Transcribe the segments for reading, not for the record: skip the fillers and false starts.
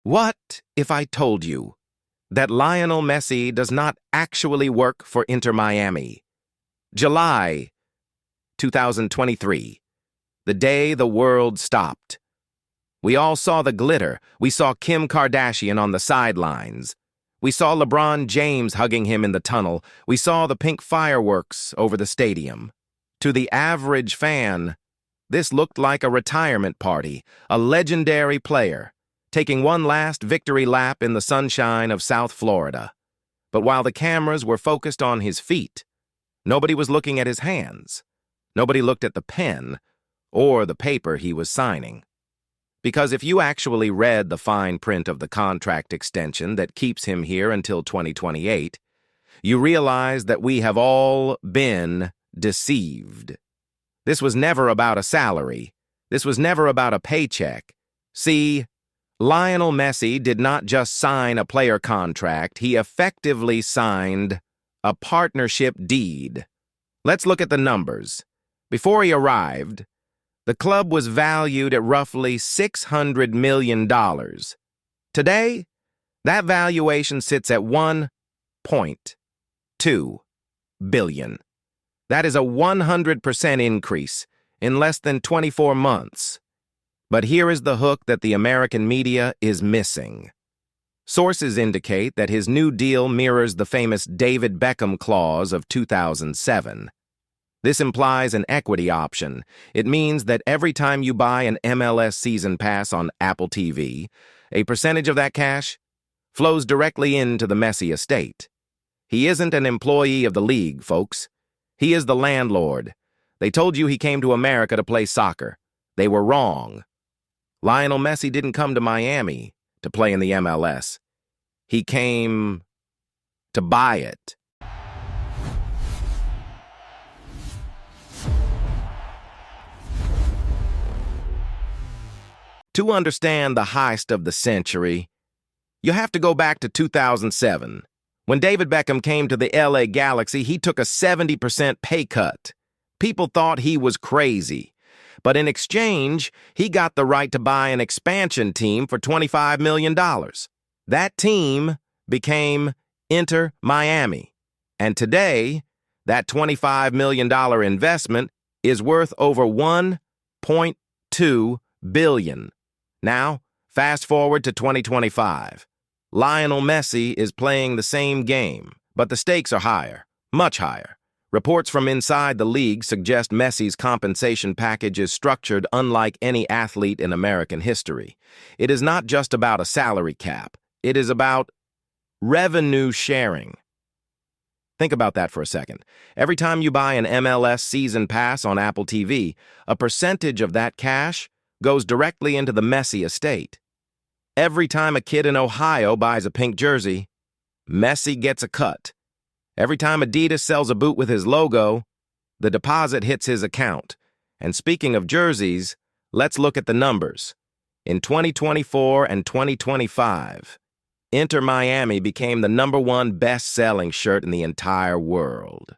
What if I told you that Lionel Messi does not actually work for Inter Miami? July 2023, the day the world stopped. We all saw the glitter. We saw Kim Kardashian on the sidelines. We saw LeBron James hugging him in the tunnel. We saw the pink fireworks over the stadium. To the average fan, this looked like a retirement party, a legendary player, taking one last victory lap in the sunshine of South Florida. But while the cameras were focused on his feet, nobody was looking at his hands. Nobody looked at the pen or the paper he was signing. Because if you actually read the fine print of the contract extension that keeps him here until 2028, you realize that we have all been deceived. This was never about a salary. This was never about a paycheck. See, Lionel Messi did not just sign a player contract, he effectively signed a partnership deed. Let's look at the numbers. Before he arrived, the club was valued at roughly $600 million. Today, that valuation sits at $1.2 billion. That is a 100% increase in less than 24 months. But here is the hook that the American media is missing. Sources indicate that his new deal mirrors the famous David Beckham clause of 2007. This implies an equity option. It means that every time you buy an MLS season pass on Apple TV, a percentage of that cash flows directly into the Messi estate. He isn't an employee of the league, folks. He is the landlord. They told you he came to America to play soccer. They were wrong. Lionel Messi didn't come to Miami to play in the MLS. He came to buy it. To understand the heist of the century, you have to go back to 2007. When David Beckham came to the LA Galaxy, he took a 70% pay cut. People thought he was crazy. But in exchange, he got the right to buy an expansion team for $25 million. That team became Inter Miami. And today, that $25 million investment is worth over $1.2 billion. Now, fast forward to 2025. Lionel Messi is playing the same game, but the stakes are higher, much higher. Reports from inside the league suggest Messi's compensation package is structured unlike any athlete in American history. It is not just about a salary cap. It is about revenue sharing. Think about that for a second. Every time you buy an MLS season pass on Apple TV, a percentage of that cash goes directly into the Messi estate. Every time a kid in Ohio buys a pink jersey, Messi gets a cut. Every time Adidas sells a boot with his logo, the deposit hits his account. And speaking of jerseys, let's look at the numbers. In 2024 and 2025, Inter Miami became the #1 best-selling shirt in the entire world.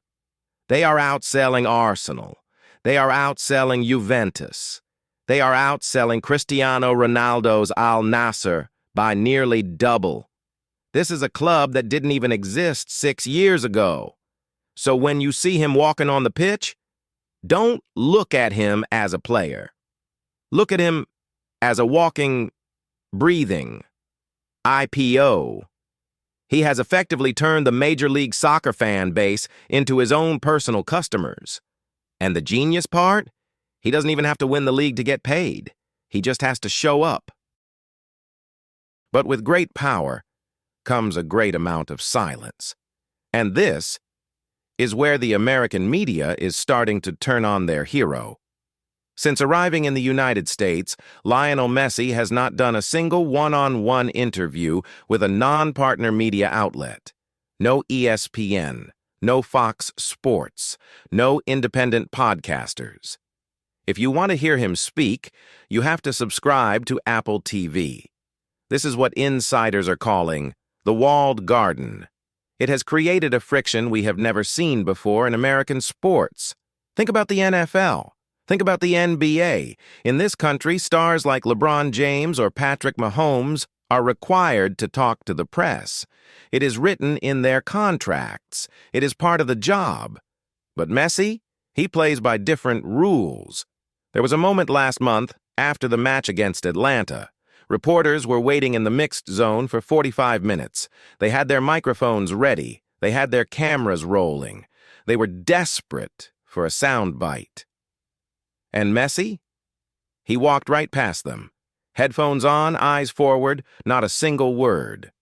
They are outselling Arsenal. They are outselling Juventus. They are outselling Cristiano Ronaldo's Al Nassr by nearly double. This is a club that didn't even exist 6 years ago. So when you see him walking on the pitch, don't look at him as a player. Look at him as a walking, breathing IPO. He has effectively turned the Major League Soccer fan base into his own personal customers. And the genius part? He doesn't even have to win the league to get paid. He just has to show up. But with great power comes a great amount of silence. And this is where the American media is starting to turn on their hero. Since arriving in the United States, Lionel Messi has not done a single one-on-one interview with a non-partner media outlet. No ESPN, no Fox Sports, no independent podcasters. If you want to hear him speak, you have to subscribe to Apple TV. This is what insiders are calling the walled garden. It has created a friction we have never seen before in American sports. Think about the NFL. Think about the NBA. In this country, stars like LeBron James or Patrick Mahomes are required to talk to the press. It is written in their contracts. It is part of the job. But Messi, he plays by different rules. There was a moment last month after the match against Atlanta. Reporters were waiting in the mixed zone for 45 minutes. They had their microphones ready. They had their cameras rolling. They were desperate for a sound bite. And Messi? He walked right past them. Headphones on, eyes forward, not a single word.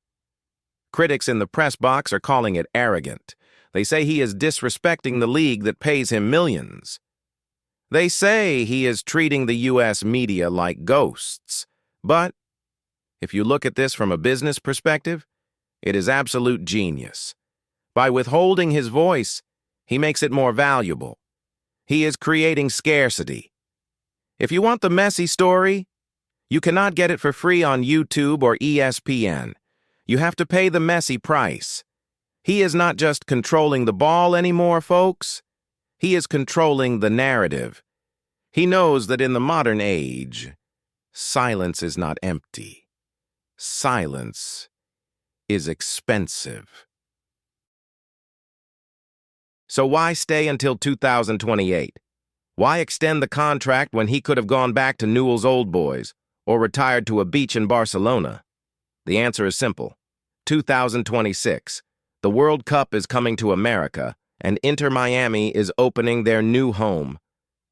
Critics in the press box are calling it arrogant. They say he is disrespecting the league that pays him millions. They say he is treating the U.S. media like ghosts. But if you look at this from a business perspective, it is absolute genius. By withholding his voice, he makes it more valuable. He is creating scarcity. If you want the Messi story, you cannot get it for free on YouTube or ESPN. You have to pay the Messi price. He is not just controlling the ball anymore, folks. He is controlling the narrative. He knows that in the modern age, silence is not empty. Silence is expensive. So why stay until 2028? Why extend the contract when he could have gone back to Newell's Old Boys or retired to a beach in Barcelona? The answer is simple. 2026. The World Cup is coming to America, and Inter Miami is opening their new home,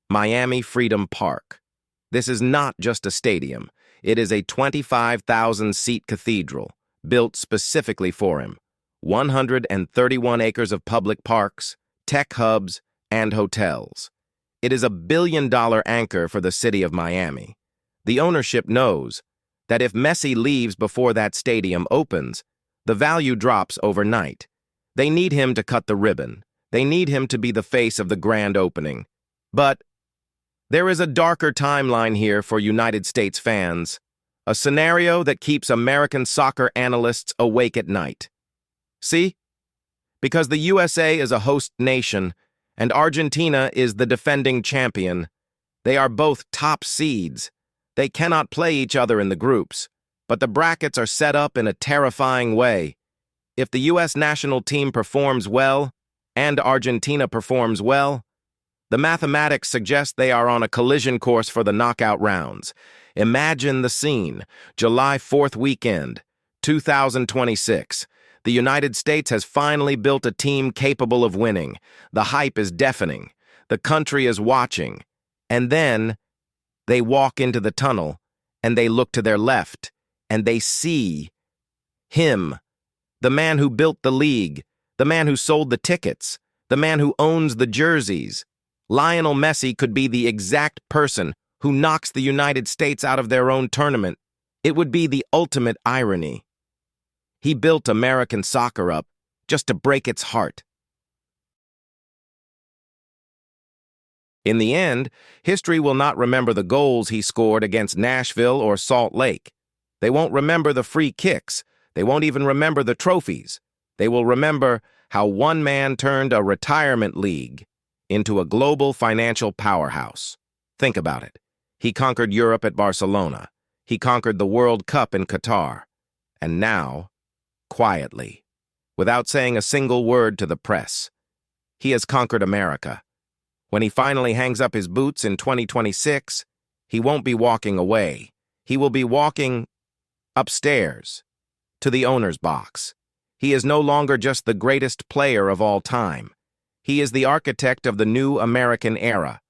Miami Freedom Park. This is not just a stadium. It is a 25,000-seat cathedral built specifically for him. 131 acres of public parks, tech hubs, and hotels. It is a billion-dollar anchor for the city of Miami. The ownership knows that if Messi leaves before that stadium opens, the value drops overnight. They need him to cut the ribbon. They need him to be the face of the grand opening. But there is a darker timeline here for United States fans, a scenario that keeps American soccer analysts awake at night. See? Because the USA is a host nation and Argentina is the defending champion. They are both top seeds. They cannot play each other in the groups, but the brackets are set up in a terrifying way. If the U.S. national team performs well and Argentina performs well, the mathematics suggest they are on a collision course for the knockout rounds. Imagine the scene. July 4th weekend, 2026. The United States has finally built a team capable of winning. The hype is deafening. The country is watching. And then they walk into the tunnel, and they look to their left, and they see him, the man who built the league, the man who sold the tickets, the man who owns the jerseys. Lionel Messi could be the exact person who knocks the United States out of their own tournament. It would be the ultimate irony. He built American soccer up just to break its heart. In the end, history will not remember the goals he scored against Nashville or Salt Lake. They won't remember the free kicks. They won't even remember the trophies. They will remember how one man turned a retirement league into a global financial powerhouse. Think about it. He conquered Europe at Barcelona. He conquered the World Cup in Qatar. And now, quietly, without saying a single word to the press, he has conquered America. When he finally hangs up his boots in 2026, he won't be walking away. He will be walking upstairs to the owner's box. He is no longer just the greatest player of all time. He is the architect of the new American era.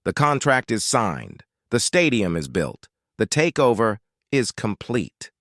The contract is signed. The stadium is built. The takeover is complete.